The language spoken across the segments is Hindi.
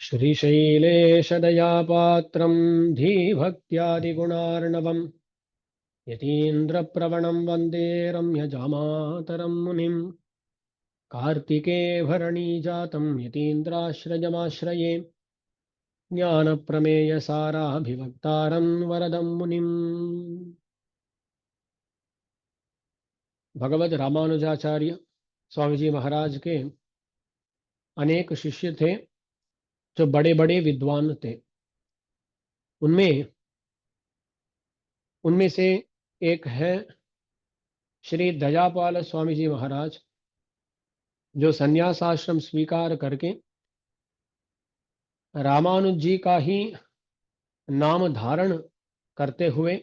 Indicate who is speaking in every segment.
Speaker 1: श्रीशैलेशदयापात्रं धीभक्त्यादिगुणार्णवम् यतीन्द्रप्रवणं वन्दे रम्यजामातरं मुनिम् कार्तिकेयभरणीजातं यतीन्द्राश्रयमाश्रये ज्ञानप्रमेयसाराभिवक्तारं वरदं मुनिम्। भगवद रामानुजाचार्य स्वामी जी महाराज के अनेक शिष्य थे जो बड़े बड़े विद्वान थे। उनमें उनमें से एक है श्री दयापाल स्वामी जी महाराज, जो संन्यास आश्रम स्वीकार करके रामानुज जी का ही नाम धारण करते हुए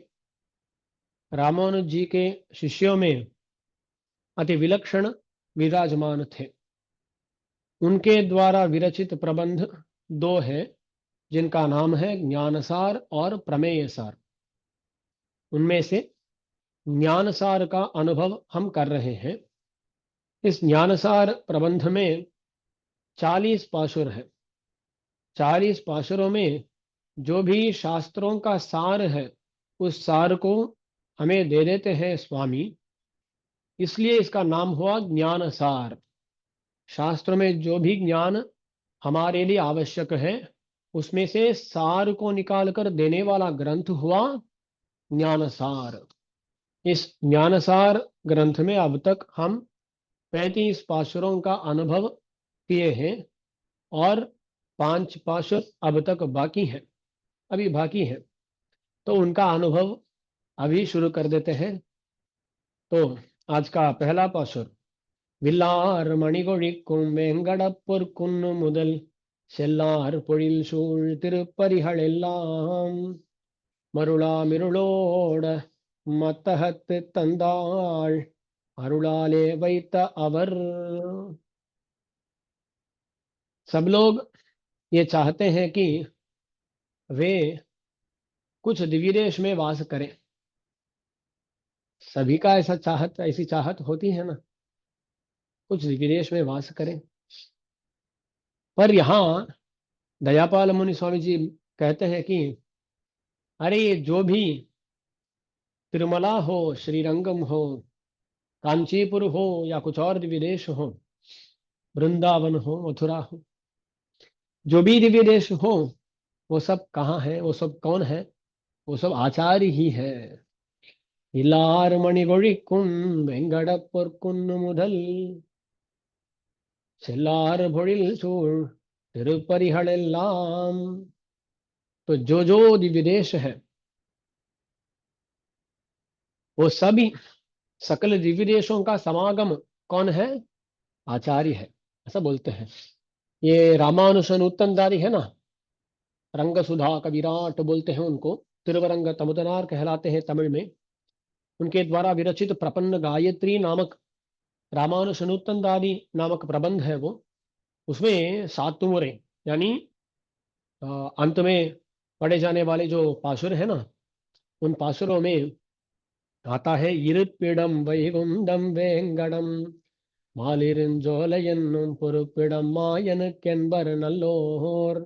Speaker 1: रामानुज जी के शिष्यों में अति विलक्षण विराजमान थे। उनके द्वारा विरचित प्रबंध दो हैं, जिनका नाम है ज्ञानसार और प्रमेयसार। उनमें से ज्ञानसार का अनुभव हम कर रहे हैं। इस ज्ञानसार प्रबंध में 40 पाशुर है। 40 पाशुरों में जो भी शास्त्रों का सार है, उस सार को हमें दे देते हैं स्वामी, इसलिए इसका नाम हुआ ज्ञानसार। शास्त्र में जो भी ज्ञान हमारे लिए आवश्यक है, उसमें से सार को निकालकर देने वाला ग्रंथ हुआ ज्ञानसार। इस ज्ञानसार ग्रंथ में अब तक हम 35 पाशुरों का अनुभव किए हैं और 5 पाशुर अब तक बाकी हैं, अभी बाकी हैं। तो उनका अनुभव अभी शुरू कर देते हैं। तो आज का पहला पाशुर। வில்லார் மணிகொழிக்கும் வேங்கடப்பொற் குன்னு முதல் செல்லார் பொழில் சூழ் திருப்பரிகள் எல்லாம் மருளாமிருளோட மத்தகத்து தந்தாள் अरुणाले வைத்த அவர்। सब लोग ये चाहते हैं कि वे कुछ दिव्य देश में वास करें। सभी का ऐसी चाहत होती है ना, कुछ दिव्य देश में वास करें। पर यहाँ दयापाल मुनि स्वामी जी कहते हैं कि अरे ये जो भी तिरुमला हो, श्रीरंगम हो, कांचीपुर हो या कुछ और दिव्य देश हो, वृंदावन हो, मथुरा हो, जो भी दिव्य देश हो, वो सब कहाँ है, वो सब कौन है? वो सब आचार्य ही है। इलार मणिगोழிக்கும் வெங்கடப்பொற்குன்னு முதல் செல்லார் பொழில் சூழ் திருப்பரிகளெல்லாம்। तो जो दिव्य देश है, वो सभी सकल दिव्य देशों का समागम कौन है? आचार्य है, ऐसा बोलते हैं। ये रामानुशन उत्तनदारी है ना, रंग सुधा कविराट बोलते हैं उनको, तिरुवरंग तमुदनार कहलाते हैं तमिल में। उनके द्वारा विरचित प्रपन्न गायत्री नामक रामानुशनुत्तनदारी नामक प्रबंध है वो। उसमें 7 तुमुरे यानी अंत में पढ़े जाने वाले जो पाशुर है ना, उन पाशुरों में आता है இருப்பிடம் வைகுண்டம் வேங்கடம் மாலிருஞ்சோலையென்னும் பொறுப்பிடம் மாயனுக்கென்பர் நல்லோர்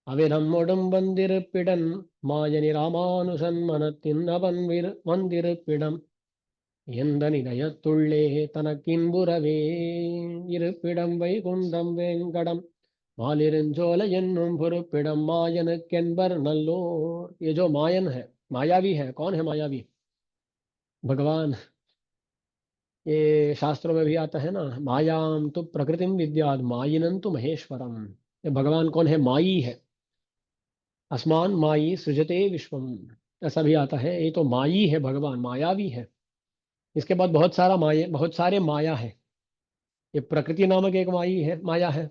Speaker 1: அவிரம்மொடும் வந்திருப்பிடன் மாயனி ராமானுசன் மனத்தின் அவன் வந்திருப்பிடம் எந்த நிலையத்துள்ளே தனக்கின்புறவே இருப்பிடம் வைகுண்டம் வேங்கடம் मालिरंजोल என்னும் பொறுப்பிடம் मायनुक्केन्बर नल्लोर। ये जो मायन है, मायावी है। कौन है मायावी? भगवान। ये शास्त्रों में भी आता है ना, मायाम तो प्रकृतिम विद्याद मायिनं तो महेश्वरम। ये भगवान कौन है? माई है। अस्मान माई सृजते विश्वम, ऐसा भी आता है। ये तो माई है, भगवान मायावी है। इसके बाद बहुत सारे माया है। ये प्रकृति नामक एक माया है,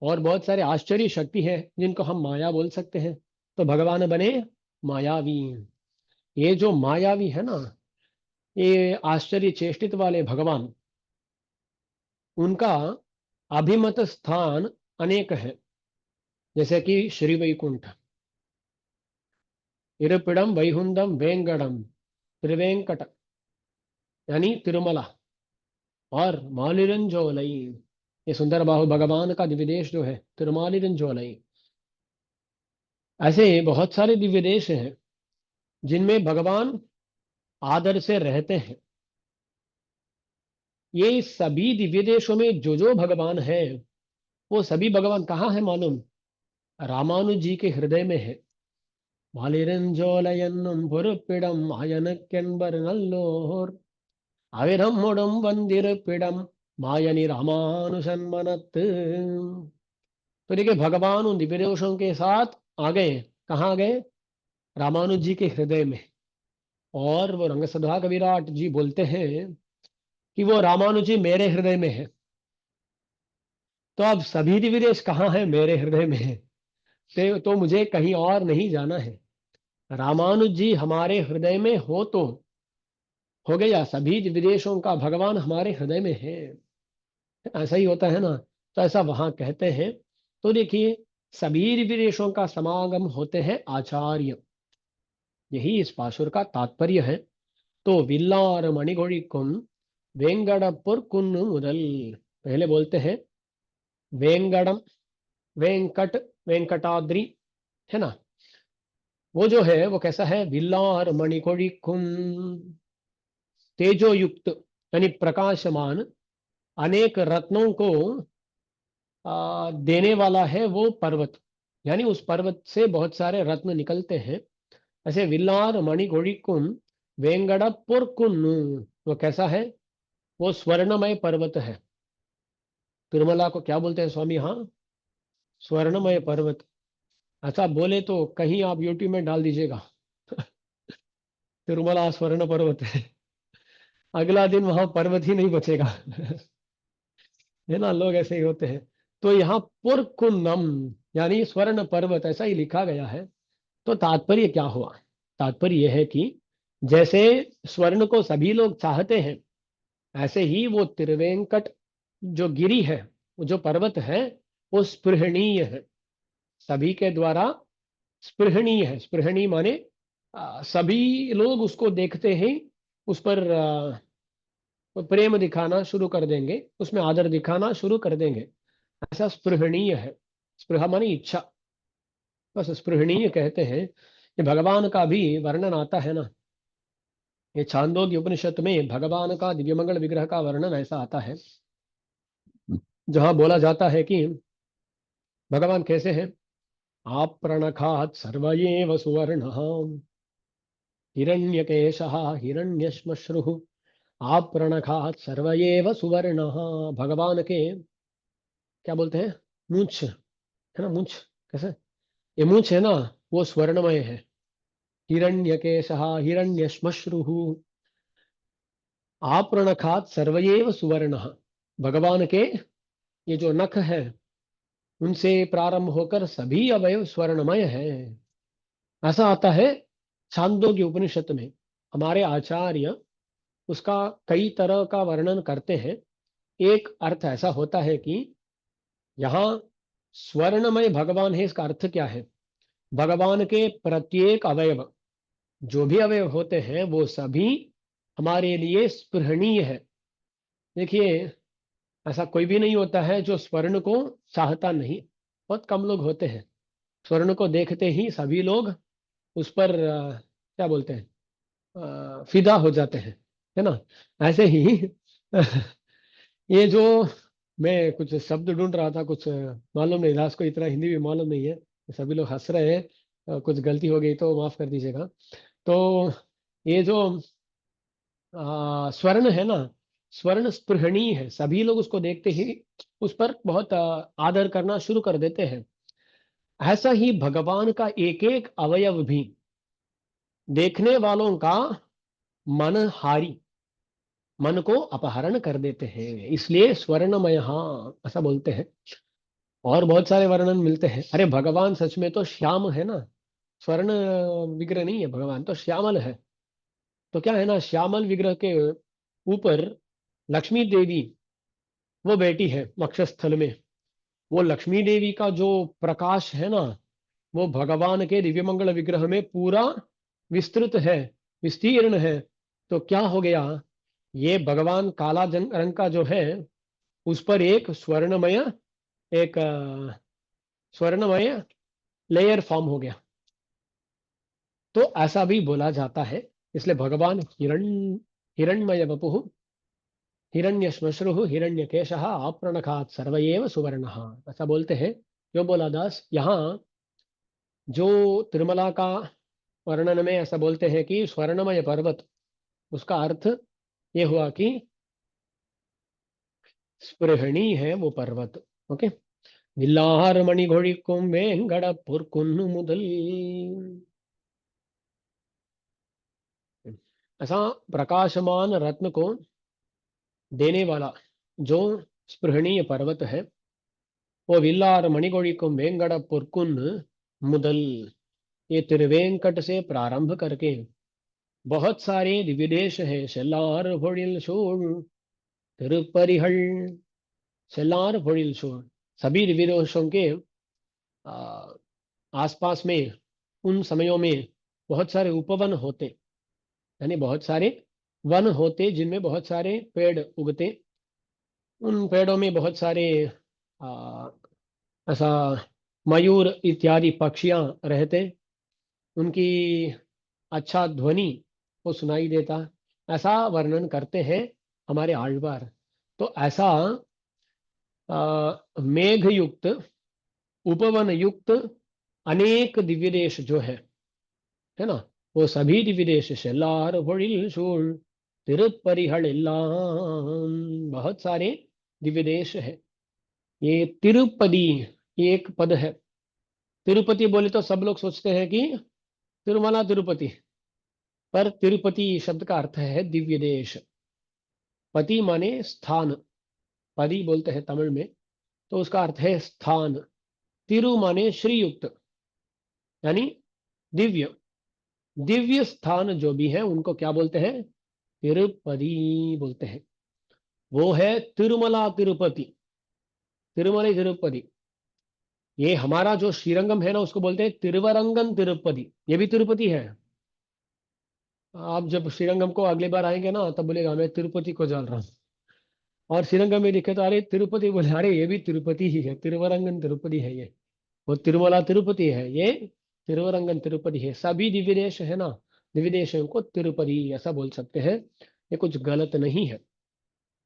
Speaker 1: और बहुत सारे आश्चर्य शक्ति है जिनको हम माया बोल सकते हैं। तो भगवान बने मायावी। ये जो मायावी है ना, ये आश्चर्य चेष्टित वाले भगवान, उनका अभिमत स्थान अनेक है। जैसे कि श्री वैकुंठ, इरपिडम वैहुंदम वेंगडम, त्रिवेंकट यानी तिरुमला, और मालिरंजोलई ये सुंदर बाहु भगवान का दिव्य देश जो है तिरुमालिरंजोलई। ऐसे बहुत सारे दिव्य देश हैं जिनमें भगवान आदर से रहते हैं। ये सभी दिव्य देशों में जो जो भगवान है वो सभी भगवान कहाँ है मालूम? रामानुज जी के हृदय में है। மாலிருஞ்சோலையென்னும் பொறுப்பிடம் மாயனுக்கென்பர் நல்லோர் அவிரம்முடும் வந்திருப்பிடம் मायनी रामानुजन मनत। तो देखिए भगवान उन दिव्य देशों के साथ आ गए। कहाँ आ गए? रामानुज जी के हृदय में। और वो रंगसभा कविराट जी बोलते हैं कि वो रामानुज जी मेरे हृदय में है। तो अब सभी दिव्य देश कहाँ है? मेरे हृदय में है। तो मुझे कहीं और नहीं जाना है। रामानुज जी हमारे हृदय में हो गया। सभी विदेशों का भगवान हमारे हृदय में है। ऐसा ही होता है ना। तो ऐसा वहां कहते हैं। तो देखिए सभी विदेशों का समागम होते हैं आचार्य। यही इस पाशुर का तात्पर्य है। तो विल्लार मणिगोड़ी कुम वेंगड़पुर कुन्न मुदल। पहले बोलते हैं वेंगड़म, वेंकट, वेंकटाद्रि, है ना। वो जो है वो कैसा है? विल्लार मणिगोड़ी कुम, तेजो युक्त यानी प्रकाशमान, अनेक रत्नों को देने वाला है वो पर्वत। यानी उस पर्वत से बहुत सारे रत्न निकलते हैं। ऐसे विल्लार मणिगोड़ी कुम वेंगड़पुर कुन्नु, वो कैसा है? वो स्वर्णमय पर्वत है। तिरुमला को क्या बोलते हैं स्वामी? हाँ, स्वर्णमय पर्वत। अच्छा बोले तो कहीं आप यूट्यूब में डाल दीजिएगा तिरुमला स्वर्ण पर्वत है। अगला दिन वहां पर्वत ही नहीं बचेगा है ना। लोग ऐसे ही होते हैं। तो यहाँ पुरकुन्नम यानी स्वर्ण पर्वत ऐसा ही लिखा गया है। तो तात्पर्य क्या हुआ? तात्पर्य यह है कि जैसे स्वर्ण को सभी लोग चाहते हैं, ऐसे ही वो त्रिवेंकट जो गिरी है, वो जो पर्वत है, वो स्पृहणीय है। सभी के द्वारा स्पृहणीय है। स्पृहणीय माने सभी लोग उसको देखते ही उस पर प्रेम दिखाना शुरू कर देंगे, उसमें आदर दिखाना शुरू कर देंगे। ऐसा स्पृहणीय है। स्पृहा मानी इच्छा। बस स्पृहणीय कहते हैं। ये भगवान का भी वर्णन आता है ना। ये छांदोग्य उपनिषद में भगवान का दिव्यमंगल विग्रह का वर्णन ऐसा आता है, जहां बोला जाता है कि भगवान कैसे हैं। आप प्रणखात सर्वयेव सुवर्ण हिरण्यकेशः हिरण्यश्मश्रुः आप प्रणखात सर्वयेव सुवर्ण। भगवान के क्या बोलते हैं? मूंछ है ना। मूंछ कैसे? ये मूंछ है ना, वो स्वर्णमय है। हिरण्यकेशः हिरण्यश्मश्रुः आपरणखात सर्वयेव सुवर्ण। भगवान के ये जो नख है उनसे प्रारंभ होकर सभी अवयव स्वर्णमय है। ऐसा आता है छांदोग्य उपनिषद में। हमारे आचार्य उसका कई तरह का वर्णन करते हैं। एक अर्थ ऐसा होता है कि यहाँ स्वर्णमय भगवान है, इसका अर्थ क्या है? भगवान के प्रत्येक अवयव, जो भी अवयव होते हैं वो सभी हमारे लिए स्पृहणीय है। देखिए ऐसा कोई भी नहीं होता है जो स्वर्ण को चाहता नहीं। बहुत कम लोग होते हैं। स्वर्ण को देखते ही सभी लोग उस पर क्या बोलते हैं, फिदा हो जाते हैं, है ना। ऐसे ही ये जो मैं कुछ शब्द ढूंढ रहा था, कुछ मालूम नहीं, दास को इतना हिंदी भी मालूम नहीं है। सभी लोग हंस रहे हैं। कुछ गलती हो गई तो माफ कर दीजिएगा। तो ये जो स्वर्ण है ना, स्वर्ण स्पृहणीय है। सभी लोग उसको देखते ही उस पर बहुत आदर करना शुरू कर देते हैं। ऐसा ही भगवान का एक एक अवयव भी देखने वालों का मन हारी, मन को अपहरण कर देते हैं। इसलिए स्वर्णमय ऐसा बोलते हैं। और बहुत सारे वर्णन मिलते हैं। अरे भगवान सच में तो श्याम है ना। स्वर्ण विग्रह नहीं है, भगवान तो श्यामल है। तो क्या है ना, श्यामल विग्रह के ऊपर लक्ष्मी देवी वो बैठी है वक्षस्थल में। वो लक्ष्मी देवी का जो प्रकाश है ना, वो भगवान के दिव्यमंगल विग्रह में पूरा विस्तृत है, विस्तीर्ण है। तो क्या हो गया, ये भगवान काला रंग का जो है उस पर एक स्वर्णमय लेयर फॉर्म हो गया। तो ऐसा भी बोला जाता है। इसलिए भगवान हिरण्मय वपुः हिरण्यश्मश्रुः हिरण्यकेशः आप्रणखात् सर्व एव सुवर्णः, ऐसा बोलते हैं। क्यों बोला दास? यहाँ जो तिरुमला का वर्णन में ऐसा बोलते हैं कि स्वर्णमय पर्वत, उसका अर्थ ये हुआ कि स्पृहणी है वो पर्वत। ओके। विल्लार मणिघोड़िक्कुम वेंगड़पुर कुन्नु मुदल, ऐसा प्रकाशमान रत्न को देने वाला जो स्पृहणीय पर्वत है, वो विल्लार मणिघोड़िक्कुम वेंगड़पुर कुन्न मुदल, ये तिरुवेंकट से प्रारंभ करके बहुत सारे दिव्यदेश हैं। शेल्लार भोड़िल शूर तिरुपरिहल, शेल्लार भोड़िल शूर, सभी दिव्यदेशों के आ, आसपास में उन समयों में बहुत सारे उपवन होते, यानी बहुत सारे वन होते जिनमें बहुत सारे पेड़ उगते। उन पेड़ों में बहुत सारे आ, ऐसा मयूर इत्यादि पक्षियां रहते, उनकी अच्छा ध्वनि को सुनाई देता, ऐसा वर्णन करते हैं हमारे आழ்वार। तो ऐसा मेघ युक्त, उपवन युक्त अनेक दिव्य देश जो है ना, वो सभी दिव्य देश शेल्लार भोड़िल शूल तिरुपरिहल एल्लाम, बहुत सारे दिव्य देश है। ये तिरुपति, ये एक पद है। तिरुपति बोले तो सब लोग सोचते हैं कि तिरुमला तिरुपति, पर तिरुपति शब्द का अर्थ है दिव्य देश। पति माने स्थान, पदी बोलते हैं तमिल में, तो उसका अर्थ है स्थान। तिरु माने श्रीयुक्त, यानी दिव्य। दिव्य स्थान जो भी है उनको क्या बोलते हैं? तिरुपति बोलते हैं। वो है तिरुमला तिरुपति, तिरुमलाई तिरुपति। ये हमारा जो श्रीरंगम है ना, उसको बोलते हैं तिरुवरंगन तिरुपति, ये भी तिरुपति है। आप जब श्रीरंगम को अगली बार आएंगे ना, तब बोलेगा मैं तिरुपति को जान रहा हूँ। और श्रीरंगम में दिखे तो अरे तिरुपति, बोले अरे ये भी तिरुपति ही है, तिरुवरंगन तिरुपति है ये। वो तिरुमला तिरुपति है, ये तिरुवरंगन तिरुपति है। सभी दिव्य देश है ना, दिव्य देशों को तिरुपति ऐसा बोल सकते हैं, ये कुछ गलत नहीं है।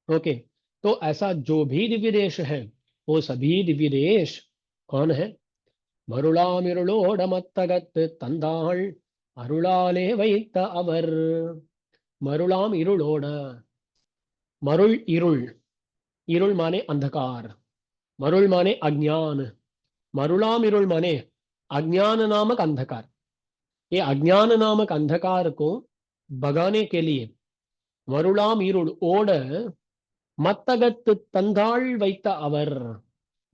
Speaker 1: ओके। तो ऐसा जो भी दिव्य देश है, वो सभी दिव्य देश कौन है? मरुळामिरुळोड मत्तगत तंदाल अरुளாலே வைத்த அவர், मरुळाम इरुळोड, मरुळ इरुळ, इरुळ माने अंधकार, मरुळ माने अज्ञान, मरुळाम इरुळ माने अज्ञान नामक अंधकार। ये अज्ञान नामक अंधकार को भगाने के लिए मरुळाम इरुळ ओड मत्तगत तंदाल वैत अवर,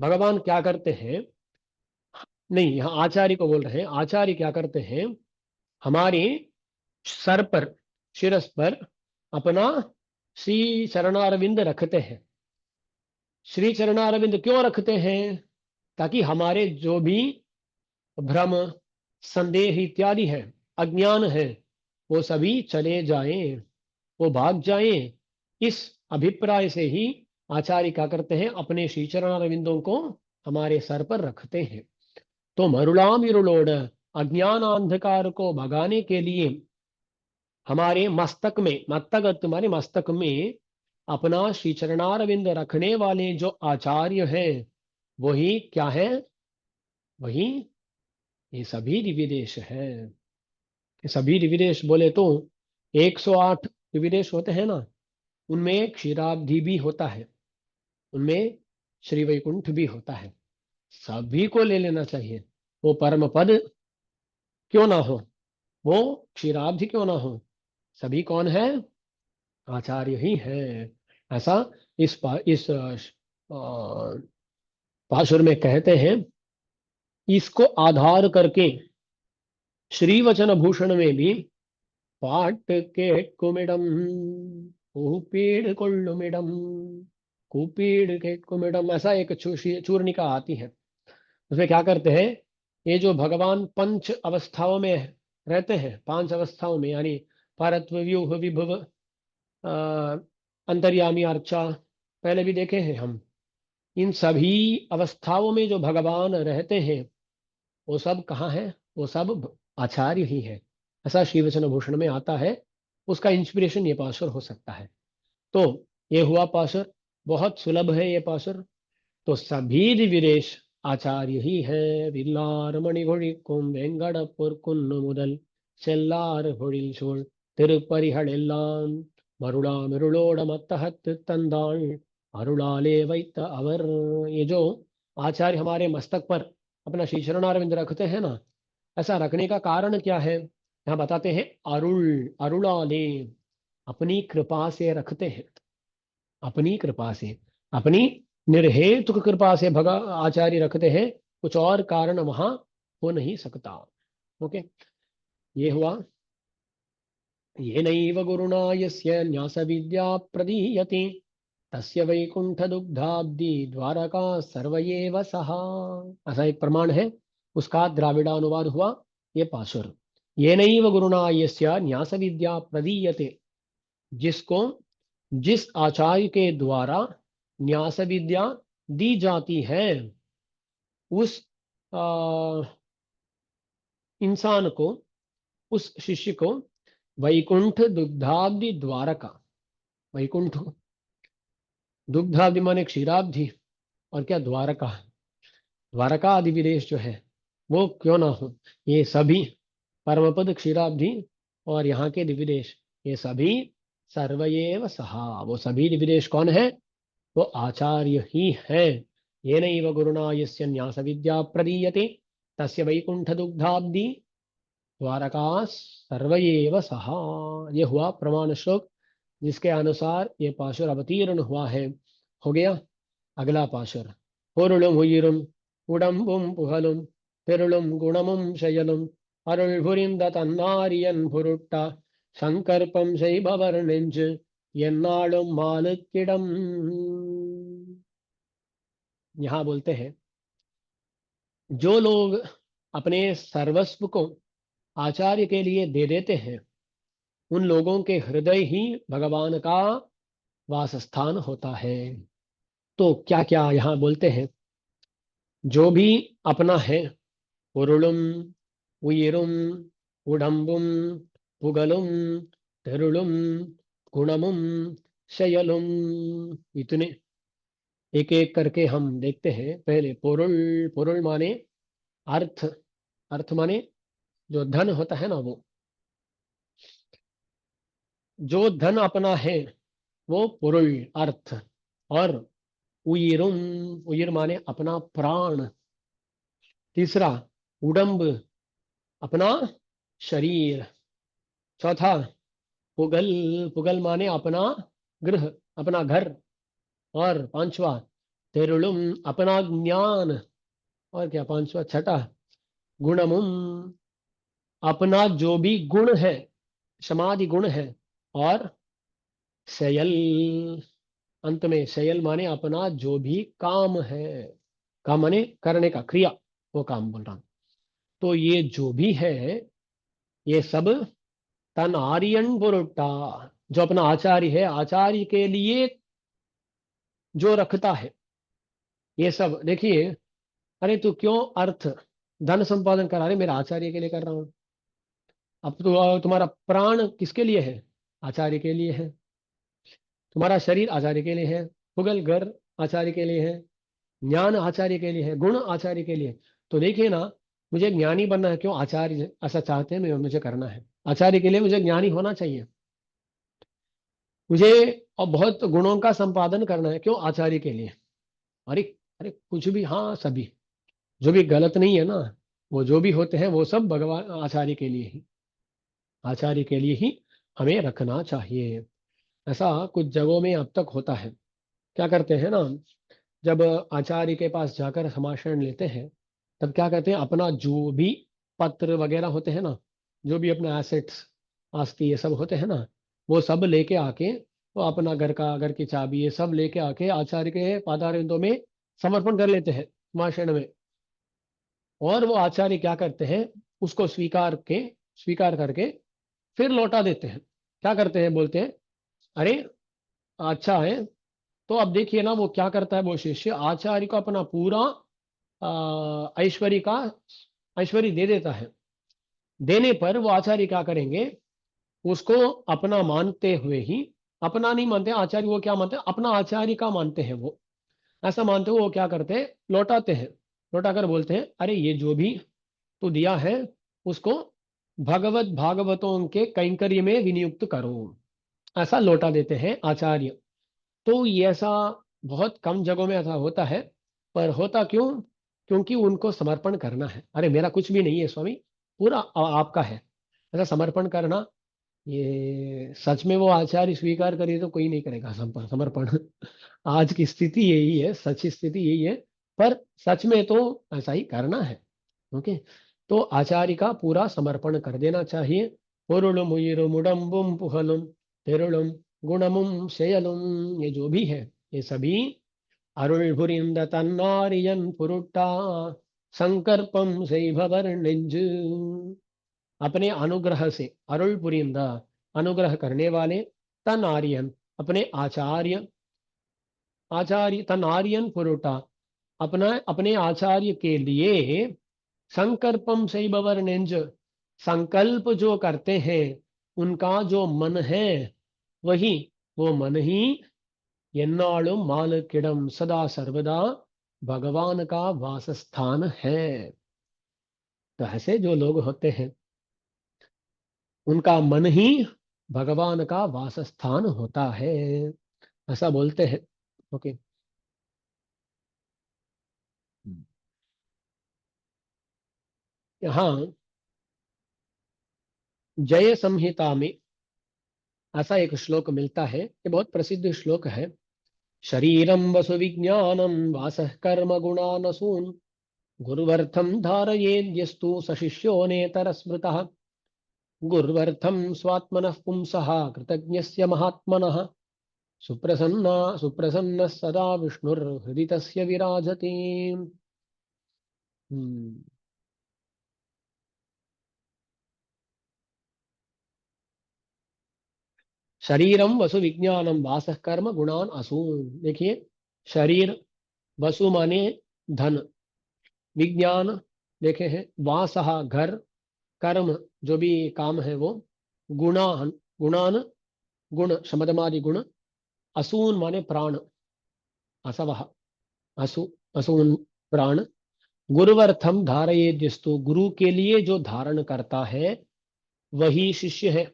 Speaker 1: भगवान क्या करते हैं? नहीं, यहाँ आचार्य को बोल रहे हैं। आचार्य क्या करते हैं? हमारे सर पर, शिरस पर अपना श्री चरणारविंद रखते हैं। श्री चरणारविंद क्यों रखते हैं? ताकि हमारे जो भी भ्रम, संदेह इत्यादि है, अज्ञान है, वो सभी चले जाएं, वो भाग जाएं। इस अभिप्राय से ही आचार्य क्या करते हैं? अपने श्री चरणारविंदों को हमारे सर पर रखते हैं। तो मरुलाम इरुलोड, अज्ञान अंधकार को भगाने के लिए हमारे मस्तक में, मस्तक तुम्हारे मस्तक में अपना श्री चरणारविंद रखने वाले जो आचार्य हैं, वही क्या है? वही ये सभी दिव्यदेश है। ये सभी दिव्यदेश बोले तो 108 दिव्यदेश होते हैं ना, उनमें क्षीराब्धि भी होता है, उनमें श्री वैकुंठ भी होता है। सभी को ले लेना चाहिए। वो परम पद क्यों ना हो, वो क्षीराब्धि क्यों ना हो, सभी कौन है? आचार्य ही है। ऐसा इस पाशुर में कहते हैं। इसको आधार करके श्री वचन भूषण में भी पाट के कुमिडम कुपीड़ कोल्लुमिडम, कुपीड़ के कुमिडम, ऐसा एक चूर्णिका आती है। उसमें क्या करते हैं? ये जो भगवान पंच अवस्थाओं में रहते हैं, 5 अवस्थाओं में, यानी परत्व व्यूह विभव अंतर्यामी अर्चा पहले भी देखे हैं हम। इन सभी अवस्थाओं में जो भगवान रहते हैं वो सब कहाँ है? वो सब आचार्य ही है। ऐसा श्री वचन भूषण में आता है। उसका इंस्पिरेशन ये पासुर हो सकता है। तो ये हुआ पासुर, बहुत सुलभ है ये पासुर। तो सभी दिविदेश आचार्य ही है। विल्लार मणिघोड़िक्कुम वेंगड़पुर कुन्न मुदल செல்லார் பொழில் சூழ் திருப்பரிகள் எல்லாம் மருளா मत्तहत तंदाल अरुளாலே வைத்த अवर। ये जो आचार्य हमारे मस्तक पर अपना श्री चरणारविंद रखते हैं ना, ऐसा रखने का कारण क्या है? यहाँ बताते हैं, अरुणाले, अपनी कृपा से रखते हैं। अपनी कृपा से, अपनी निर्हेतुक कृपा से भगा आचार्य रखते हैं। कुछ और कारण वहां हो नहीं सकता। ओके, ये हुआ। ये नैव गुरुणा यस्य न्यास विद्या प्रदीयते तस्य वैकुंठ दुग्धाब्दी द्वारका सर्वयेव सहा। ऐसा एक प्रमाण है, उसका द्राविडानुवाद हुआ ये पासुर। ये नैव गुरुणा यस्य न्यास विद्या प्रदीयते, जिसको, जिस आचार्य के द्वारा न्यास विद्या दी जाती है, उस इंसान को, उस शिष्य को वैकुंठ दुग्धाब्धि द्वारका, वैकुंठ दुग्धाब्धि माने क्षीराब्धि, और क्या द्वारका, द्वारका आदि विदेश जो है वो क्यों ना हो, ये सभी परमपद क्षीराब्धि और यहाँ के दिविदेश, ये सभी सर्वयेव सहा, वो सभी दिविदेश कौन है? वो आचार्य ही है। ये नैव गुरुणा यस्य न्यास विद्या प्रदीयते तस्य वैकुंठ दुग्धाब्धि द्वारका सर्वयेव सहा। ये हुआ प्रमाण श्लोक, जिसके अनुसार ये पाशुर अवतीर्ण हुआ है। हो गया। अगला पाशुर। பொருளும் உயிரும் உடம்பும் புகழும் பெருளும் குணமும் செயலும் அருள் புரிந்த தன்னாரியன் பொருட்டா சங்கற்பம் செய்பவர் நெஞ்சு எந்நாளும் மாலுக்கிடம்। यहाँ बोलते हैं, जो लोग अपने सर्वस्व को आचार्य के लिए दे देते हैं, उन लोगों के हृदय ही भगवान का वासस्थान होता है। तो क्या क्या यहाँ बोलते हैं? जो भी अपना है, பொருளும் உயிரும் உடம்பும் புகழும் தெருளும் गुणमुम शयलुम। इतने एक एक करके हम देखते हैं। पहले पोरुल, पोरुल माने अर्थ, अर्थ माने जो धन होता है ना, वो जो धन अपना है वो पुरुल अर्थ। और उयिरुम, उयर माने अपना प्राण। तीसरा उडम्ब, अपना शरीर। चौथा पुगल, पुगल माने अपना गृह, अपना घर। और पांचवा तेरुलुम, अपना ज्ञान। और क्या पांचवा, छठा गुणमुम, अपना जो भी गुण है, समाधि गुण है। और शयल, अंत में शयल माने अपना जो भी काम है, काम माने करने का क्रिया, वो काम बोल रहा हूं। तो ये जो भी है, ये सब तन आर्यन पुरुटा, जो अपना आचार्य है, आचार्य के लिए जो रखता है ये सब। देखिए, अरे तू क्यों अर्थ धन संपादन करा रहे? मेरा आचार्य के लिए कर रहा हूं। अब तो तुम्हारा प्राण किसके लिए है? आचार्य के लिए है। तुम्हारा शरीर आचार्य के लिए है, पुगल घर आचार्य के लिए है, ज्ञान आचार्य के लिए है, गुण आचार्य के लिए। तो देखिए ना, मुझे ज्ञानी बनना है, क्यों? आचार्य ऐसा चाहते हैं, मुझे करना है आचार्य के लिए, मुझे ज्ञानी होना चाहिए। मुझे और बहुत गुणों का संपादन करना है, क्यों? आचार्य के लिए। अरे, अरे कुछ भी, हाँ सभी जो भी गलत नहीं है ना, वो जो भी होते हैं वो सब भगवान आचार्य के लिए ही, आचार्य के लिए ही हमें रखना चाहिए। ऐसा कुछ जगहों में अब तक होता है। क्या करते हैं ना, जब आचार्य के पास जाकर समाशरण लेते हैं, तब क्या कहते हैं, अपना जो भी पत्र वगैरह होते हैं ना, जो भी अपना एसेट्स, आस्ती, ये सब होते हैं ना, वो सब लेके आके, वो अपना घर का, घर की चाबी, ये सब लेके आके आचार्य के पादारविंदों में समर्पण कर लेते हैं समाशरण में। और वो आचार्य क्या करते हैं, उसको स्वीकार करके फिर लौटा देते हैं। क्या करते हैं, बोलते हैं, अरे अच्छा है, तो अब देखिए ना, वो क्या करता है, वो शिष्य आचार्य को अपना पूरा ऐश्वर्य दे देता है। देने पर वो आचार्य क्या करेंगे, उसको अपना मानते हुए ही, अपना नहीं मानते आचार्य, वो क्या मानते हैं, अपना आचार्य का मानते हैं वो। ऐसा मानते हुए वो क्या करते हैं, लौटाते हैं। लौटा कर बोलते हैं, अरे ये जो भी तू दिया है, उसको भगवत भागवतों के कैंकर्य में विनियुक्त करो। ऐसा लौटा देते हैं आचार्य। तो ये ऐसा बहुत कम जगहों में ऐसा होता है। पर होता क्यों? क्योंकि उनको समर्पण करना है। अरे मेरा कुछ भी नहीं है स्वामी, पूरा आपका है। ऐसा समर्पण करना, ये सच में वो आचार्य स्वीकार करे तो कोई नहीं करेगा समर्पण। आज की स्थिति यही है, सच स्थिति यही है। पर सच में तो ऐसा ही करना है। ओके। तो आचार्य का पूरा समर्पण कर देना चाहिए। பொருளும் உயிரும் உடம்பும் புகழும் தெருளும் குணமும் செயலும், ये जो भी है, ये सभी அருள் புரிந்த தன்னாரியன் பொருட்டா संकल्पम செய்பவர் நெஞ்சு। अपने अनुग्रह से, अरुल पुरिंदा, अनुग्रह करने वाले, तन आर्यन, अपने आचार्य, आचार्य तन आर्यन पुरुटा, अपना अपने आचार्य के लिए, संकल्पम सैबवर नेंज, संकल्प जो करते हैं, उनका जो मन है, वही, वो मन ही எந்நாளும் மாலுக்கிடம் सदा सर्वदा भगवान का वासस्थान है। तो ऐसे जो लोग होते हैं, उनका मन ही भगवान का वासस्थान होता है, ऐसा बोलते हैं। ओके। यहाँ जय संहिता में ऐसा एक श्लोक मिलता है, ये बहुत प्रसिद्ध श्लोक है। शरीरम वसु विज्ञानम वासः कर्म गुणानसून गुरुवर्थम धारयेद्यस्तु सशिष्यो नेतर स्मृतः गुरुवर्थम स्वात्मनः पुंसः कृतज्ञस्य महात्मनः सुप्रसन्न सदा विष्णुर्हृदि तस्य विराजते। हम्म। शरीरम वसु विज्ञानम वासः कर्म गुणान असून। देखिए, शरीर, वसु माने धन, विज्ञान देखे हैं, वासः घर, कर्म जो भी काम है वो, गुणान, गुणान गुण शमदमादि गुण, असून माने प्राण, असवः, असु, असून प्राण, गुरुवर्थम धारयेद्यस्तु, गुरु के लिए जो धारण करता है वही शिष्य है।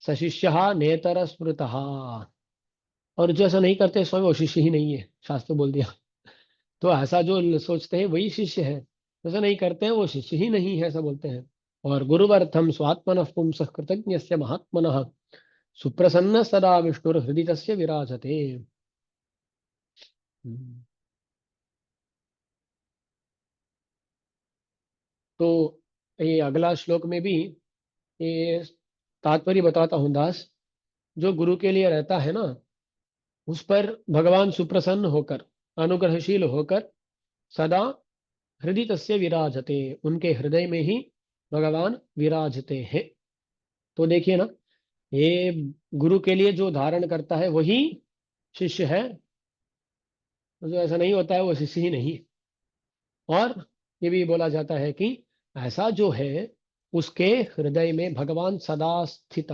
Speaker 1: सशिष्य नेतर स्मृत। और जो ऐसा नहीं करते स्वयं, वो शिष्य ही नहीं है, शास्त्र बोल दिया। तो ऐसा जो सोचते हैं वही शिष्य है, ऐसा नहीं करते हैं वो शिष्य ही नहीं है, ऐसा बोलते हैं। और गुरुवर्थम स्वात्मन पुंस कृतज्ञ महात्मन सुप्रसन्न सदा विष्णुर हृदय तस्य विराजते। हम्म। तो ये अगला श्लोक में भी ये तात्पर्य बताता हूँ दास। जो गुरु के लिए रहता है ना, उस पर भगवान सुप्रसन्न होकर, अनुग्रहशील होकर, सदा हृदय तस्य विराजते, उनके हृदय में ही भगवान विराजते हैं। तो देखिए ना, ये गुरु के लिए जो धारण करता है वही शिष्य है, जो ऐसा नहीं होता है वो शिष्य ही नहीं। और ये भी बोला जाता है कि ऐसा जो है, उसके हृदय में भगवान सदा स्थित।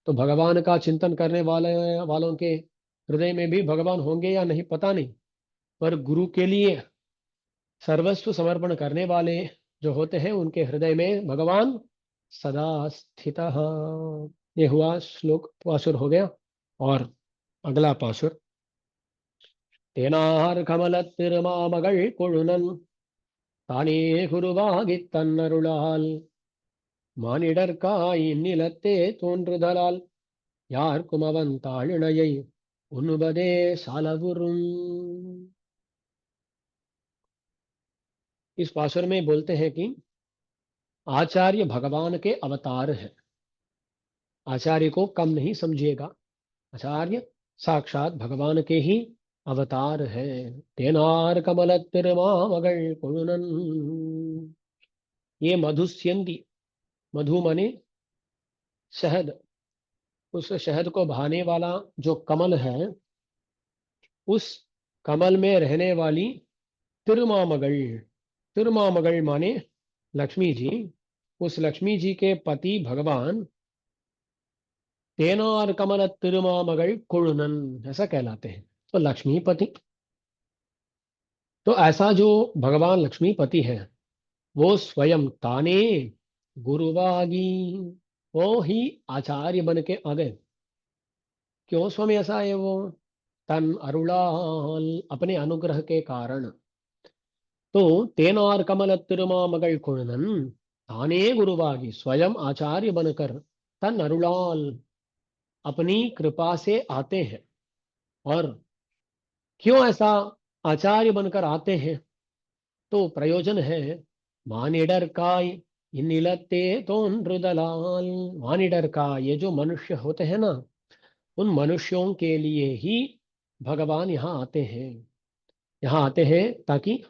Speaker 1: तो भगवान का चिंतन करने वालों के हृदय में भी भगवान होंगे या नहीं पता नहीं, पर गुरु के लिए सर्वस्व समर्पण करने वाले जो होते हैं, उनके हृदय में भगवान सदा स्थित। ये हुआ श्लोक, पाशुर हो गया। और अगला पाशुर, तेनार कमल तिरुमामगल कुळुनन தானே குருவாகித் தன்னருளால் மானிடர்க்காய் நிலத்தே தோன்றுதலால் யார்க்கும் அவன் தாழிணையை உண்பதே சாலவுறும்। इस पासुर में बोलते हैं कि आचार्य भगवान के अवतार है, आचार्य को कम नहीं समझिएगा। आचार्य साक्षात भगवान के ही अवतार है। तेनार कमल तिरुमामगल कुळुनन, ये मधुस्यंदी, मधु माने शहद, उस शहद को बहाने वाला जो कमल है, उस कमल में रहने वाली तिरुमामगल, तिरुमामगल माने लक्ष्मी जी, उस लक्ष्मी जी के पति भगवान तेनार कमल तिरुमामगल कुड़नन ऐसा कहलाते हैं। तो लक्ष्मीपति, तो ऐसा जो भगवान लक्ष्मीपति है, वो स्वयं ताने गुरुवागी, वो ही आचार्य बन के आ गए। क्यों स्वामी ऐसा है? वो तन अरुणाल, अपने अनुग्रह के कारण। तो तेनार कमल तिरुमामगल कुणनन, ताने गुरुवागी, स्वयं आचार्य बनकर तन अरुणाल, अपनी कृपा से आते हैं। और क्यों ऐसा आचार्य बनकर आते हैं? तो प्रयोजन है, मानिडर का निलते तो नृदलाल, मानिडर का, ये जो मनुष्य होते हैं ना, उन मनुष्यों के लिए ही भगवान यहाँ आते हैं। यहाँ आते हैं ताकि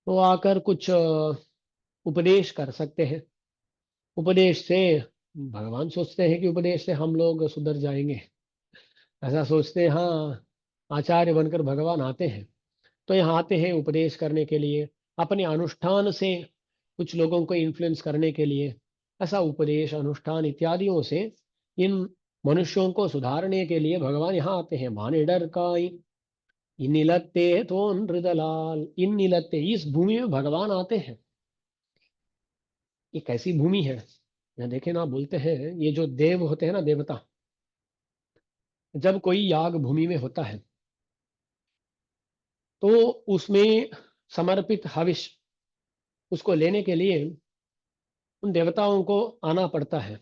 Speaker 1: वो आकर कुछ उपदेश कर सकते हैं। उपदेश से भगवान सोचते हैं कि उपदेश से हम लोग सुधर जाएंगे, ऐसा सोचते हैं। हाँ, आचार्य बनकर भगवान आते हैं, तो यहाँ आते हैं उपदेश करने के लिए, अपने अनुष्ठान से कुछ लोगों को इन्फ्लुएंस करने के लिए। ऐसा उपदेश, अनुष्ठान इत्यादियों से इन मनुष्यों को सुधारने के लिए भगवान यहाँ आते हैं। माने डर का इन निलत्ते तो नृदलाल, इन निलत्ते, इस भूमि में भगवान आते हैं। ये कैसी भूमि है? यहाँ देखे ना, बोलते हैं ये जो देव होते हैं ना, देवता, जब कोई याग भूमि में होता है तो उसमें समर्पित हविष, उसको लेने के लिए उन देवताओं को आना पड़ता है।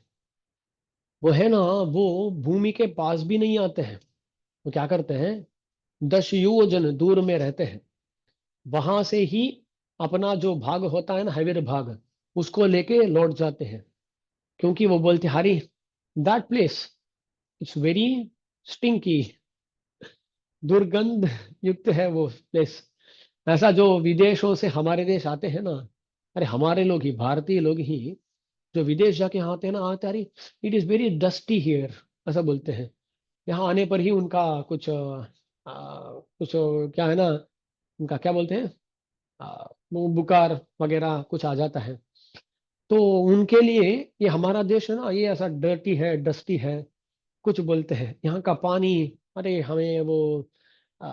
Speaker 1: वो है ना, वो भूमि के पास भी नहीं आते हैं। वो क्या करते हैं, 10 योजन दूर में रहते हैं। वहां से ही अपना जो भाग होता है ना, हविर भाग, उसको लेके लौट जाते हैं। क्योंकि वो बोलते, hurry that place it's very stinky, दुर्गंध युक्त है वो प्लेस। ऐसा जो विदेशों से हमारे देश आते हैं ना, अरे हमारे लोग ही, भारतीय लोग ही जो विदेश जाके यहाँ आते हैं ना, आते, अरे it is very dusty here, ऐसा बोलते हैं। यहाँ आने पर ही उनका कुछ कुछ क्या है ना, उनका क्या बोलते हैं, वो बुखार वगैरह कुछ आ जाता है। तो उनके लिए ये हमारा देश है ना, ये ऐसा डर्टी है, डस्टी है, कुछ बोलते हैं। यहाँ का पानी, अरे हमें वो आ,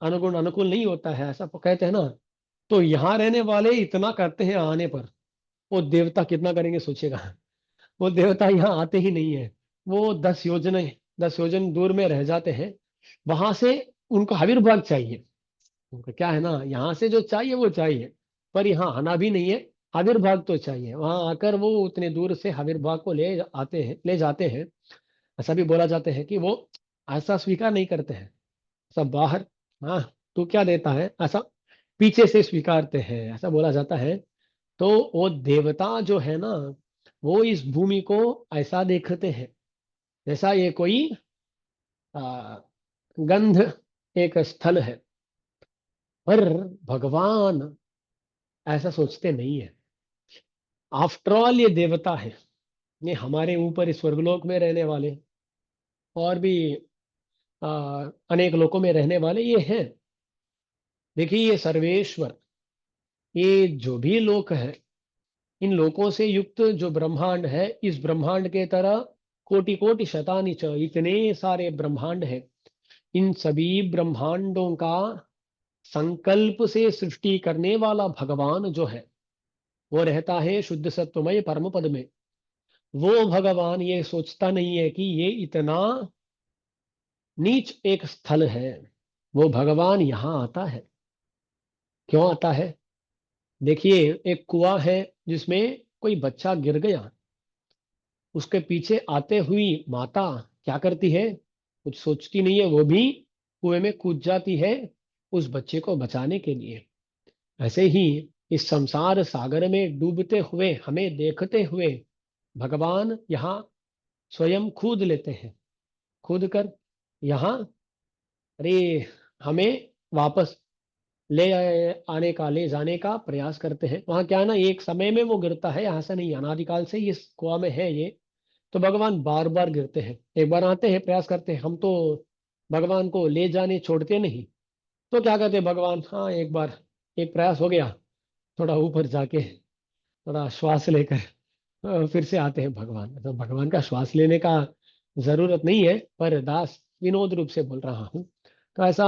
Speaker 1: अनुगुण अनुकूल नहीं होता है, ऐसा कहते हैं ना। तो यहाँ रहने वाले इतना करते हैं आने पर, वो देवता कितना करेंगे सोचिएगा। वो देवता यहाँ आते ही नहीं है। वो 10 योजन दूर में रह जाते हैं। वहां से उनको आविर्भाग चाहिए। उनका क्या है ना, यहाँ से जो चाहिए वो चाहिए, पर यहाँ आना भी नहीं है, आविर्भाग तो चाहिए। वहां आकर वो उतने दूर से आविर्भाग को ले आते हैं, ले जाते हैं। ऐसा भी बोला जाता है कि वो ऐसा स्वीकार नहीं करते हैं, सब बाहर, हाँ तू क्या देता है, ऐसा पीछे से स्वीकारते हैं, ऐसा बोला जाता है। तो वो देवता जो है ना, वो इस भूमि को ऐसा देखते हैं जैसा ये कोई आ, गंध एक स्थल है। पर भगवान ऐसा सोचते नहीं है। आफ्टर ऑल ये देवता है, ये हमारे ऊपर इस स्वर्गलोक में रहने वाले और भी आ, अनेक लोकों में रहने वाले ये हैं। देखिए, ये सर्वेश्वर, ये जो भी लोक है, इन लोकों से युक्त जो ब्रह्मांड है, इस ब्रह्मांड के तरह कोटि कोटि शतानि च, इतने सारे ब्रह्मांड है। इन सभी ब्रह्मांडों का संकल्प से सृष्टि करने वाला भगवान जो है, वो रहता है शुद्ध सत्वमय परम पद में। वो भगवान ये सोचता नहीं है कि ये इतना नीच एक स्थल है। वो भगवान यहाँ आता है। क्यों आता है? देखिए, एक कुआं है जिसमें कोई बच्चा गिर गया, उसके पीछे आते हुई माता क्या करती है? कुछ सोचती नहीं है, वो भी कुएं में कूद जाती है उस बच्चे को बचाने के लिए। ऐसे ही इस संसार सागर में डूबते हुए हमें देखते हुए भगवान यहाँ स्वयं कूद लेते हैं। कूद कर यहाँ, अरे, हमें वापस ले आने का, ले जाने का प्रयास करते हैं। वहां क्या है ना, एक समय में वो गिरता है, यहाँ से नहीं, अनादिकाल से इस कुआ में है ये। तो भगवान बार बार गिरते हैं, एक बार आते हैं, प्रयास करते हैं, हम तो भगवान को ले जाने छोड़ते नहीं। तो क्या कहते हैं भगवान, हाँ एक बार एक प्रयास हो गया, थोड़ा ऊपर जाके थोड़ा श्वास लेकर फिर से आते हैं भगवान। तो भगवान का श्वास लेने का जरूरत नहीं है, पर दास विनोद रूप से बोल रहा हूँ। तो ऐसा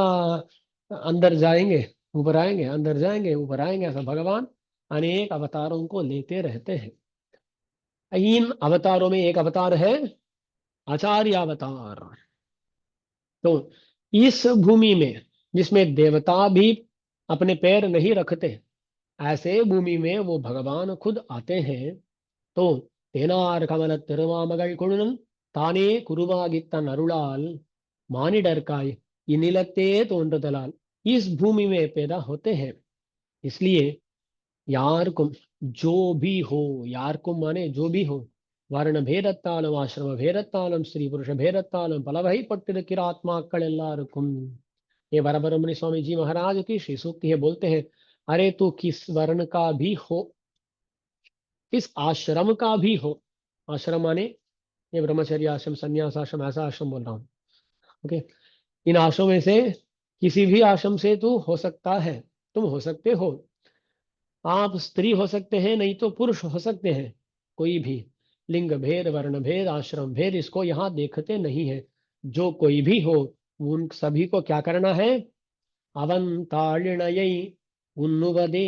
Speaker 1: अंदर जाएंगे ऊपर आएंगे, अंदर जाएंगे ऊपर आएंगे, ऐसा भगवान अनेक अवतारों को लेते रहते हैं। इन अवतारों में एक अवतार है आचार्य अवतार। तो इस भूमि में जिसमें देवता भी अपने पैर नहीं रखते, ऐसे भूमि में वो भगवान खुद आते हैं। तो तेनार कमल तिरुमामगल कुणन ताने कुरुवागित्तन अरुளால் मानिडरकाय इनिलते तोன்றदलाल, इस भूमि में पैदा होते हैं। इसलिए யாருக்கும் जो भी हो, யாருக்கும் माने जो भी हो, வர்ண பேதத்தாலும் ஆசிரம பேதத்தாலும் ஸ்திரீ புருஷ பேதத்தாலும் பலவகைப்பட்டிருக்கிற ஆத்மாக்கள் எல்லாருக்கும்। ये वरब्रह्मण्य स्वामी जी महाराज की श्री सूक्ति है, बोलते हैं अरे तू किस वर्ण का भी हो, किस आश्रम का भी हो। आश्रम माने ये ब्रह्मचर्य आश्रम, संन्यास आश्रम, ऐसा आश्रम बोल रहा हूँ। ओके, इन आश्रम में से किसी भी आश्रम से तू हो सकता है, तुम हो सकते हो। आप स्त्री हो सकते हैं, नहीं तो पुरुष हो सकते हैं, कोई भी। लिंग भेद, वर्ण भेद, आश्रम भेद इसको यहाँ देखते नहीं है। जो कोई भी हो, उन सभी को क्या करना है, अवंताड़िणयई उन्नुवदे,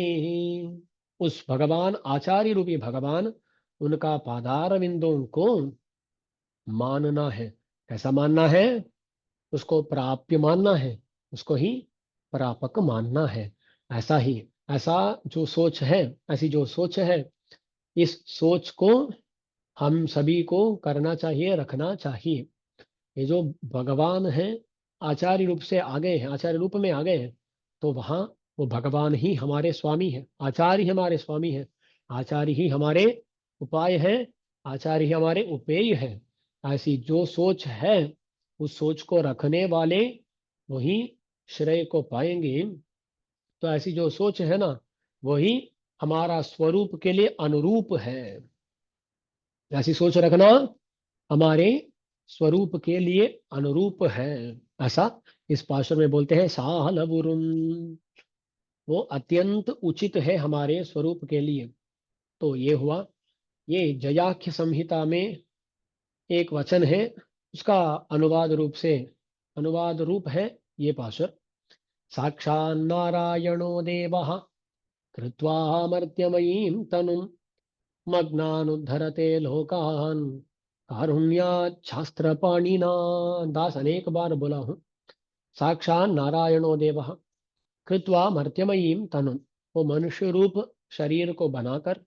Speaker 1: उस भगवान आचार्य रूपी भगवान, उनका पादार विंदों को मानना है। कैसा मानना है, उसको प्राप्य मानना है, उसको ही प्रापक मानना है। ऐसा ही, ऐसा जो सोच है, ऐसी जो सोच है, इस सोच को हम सभी को करना चाहिए, रखना चाहिए। ये जो भगवान है आचार्य रूप से आ गए हैं, आचार्य रूप में आ गए हैं, तो वहाँ वो भगवान ही हमारे स्वामी है, आचार्य ही हमारे स्वामी है, आचार्य ही हमारे उपाय है, आचार्य ही हमारे उपेय है। ऐसी जो सोच है, उस सोच को रखने वाले वही श्रेय को पाएंगे। तो ऐसी जो सोच है ना, वही हमारा स्वरूप के लिए अनुरूप है। ऐसी सोच रखना हमारे स्वरूप के लिए अनुरूप है, ऐसा इस पाशुर में बोलते हैं। साहलबुरुम, वो अत्यंत उचित है हमारे स्वरूप के लिए। तो ये हुआ, ये जयाख्य संहिता में एक वचन है, उसका अनुवाद रूप से, अनुवाद रूप है ये पाशुर। साक्षान्नारायणो देवः कृत्वा मर्त्यमयीं तनुं मग्नानुद्धरते लोकान् कारुण्यात् शास्त्रपाणिना। दास अनेक बार बोला हूँ, साक्षात नारायणो देवः कृत्वा मर्त्यमयीं तनुं, वो मनुष्य रूप शरीर को बनाकर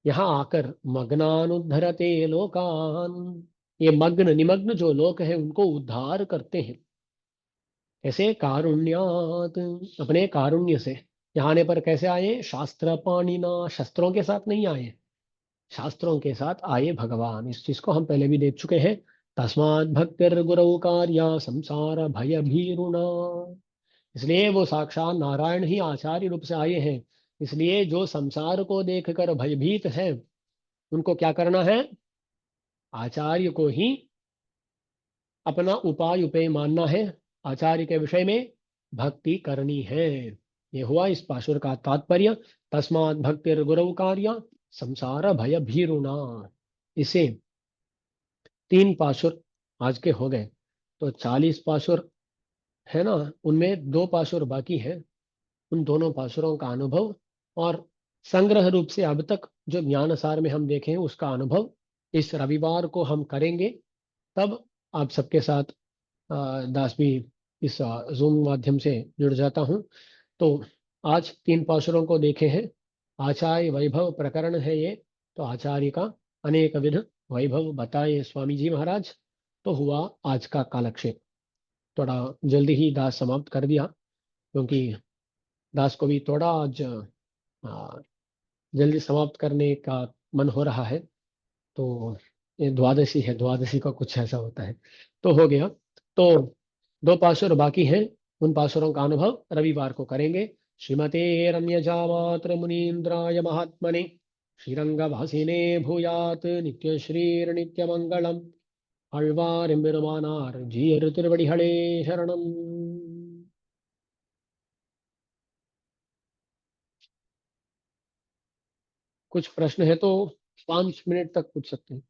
Speaker 1: यहाँ आकर मग्नानुद्धरते लोकान, ये मग्न निमग्न जो लोक है उनको उद्धार करते हैं। कैसे, कारुण्यात, अपने कारुण्य से। यहाँ आने पर कैसे आए, शास्त्र पाणिना, शस्त्रों के साथ नहीं आए, शास्त्रों के साथ आए भगवान। इस चीज को हम पहले भी देख चुके हैं। तस्मात् भक्तिर गुरु कार्या संसार भय भीरुना, इसलिए वो साक्षात नारायण ही आचार्य रूप से आए हैं। इसलिए जो संसार को देखकर भयभीत है, उनको क्या करना है, आचार्य को ही अपना उपाय उपेय मानना है, आचार्य के विषय में भक्ति करनी है। ये हुआ इस पाशुर का तात्पर्य। तस्मात् भक्तिर गुरु कार्य संसार भय भीरुना। इसे 3 पाशुर आज के हो गए, तो 40 पाशुर है ना, उनमें 2 पाशुर बाकी है। उन दोनों पाशुरों का अनुभव और संग्रह रूप से अब तक जो ज्ञान सार में हम देखें उसका अनुभव इस रविवार को हम करेंगे। तब आप सबके साथ दास भी इस जूम माध्यम से जुड़ जाता हूँ। तो आज 3 पाशुरों को देखे हैं। आचार्य वैभव प्रकरण है ये। तो आचार्य का अनेक विध वैभव बताए स्वामी जी महाराज। तो हुआ आज का कालक्षेप। थोड़ा जल्दी ही दास समाप्त कर दिया, क्योंकि दास को भी थोड़ा आज जल्दी समाप्त करने का मन हो रहा है। तो ये द्वादशी है, द्वादशी का कुछ ऐसा होता है, तो हो गया। तो 2 पाशुर बाकी हैं, उन पाशुरों का अनुभव रविवार को करेंगे। श्रीमते रम्यजामात्र मुनीन्द्राय महात्मने श्रीरंगभासिने भूयात् नित्यश्रीर्नित्यमङ्गलम् आழ்வார் जीयर திருவடிகளே शरणम। कुछ प्रश्न है तो 5 मिनट तक पूछ सकते हैं।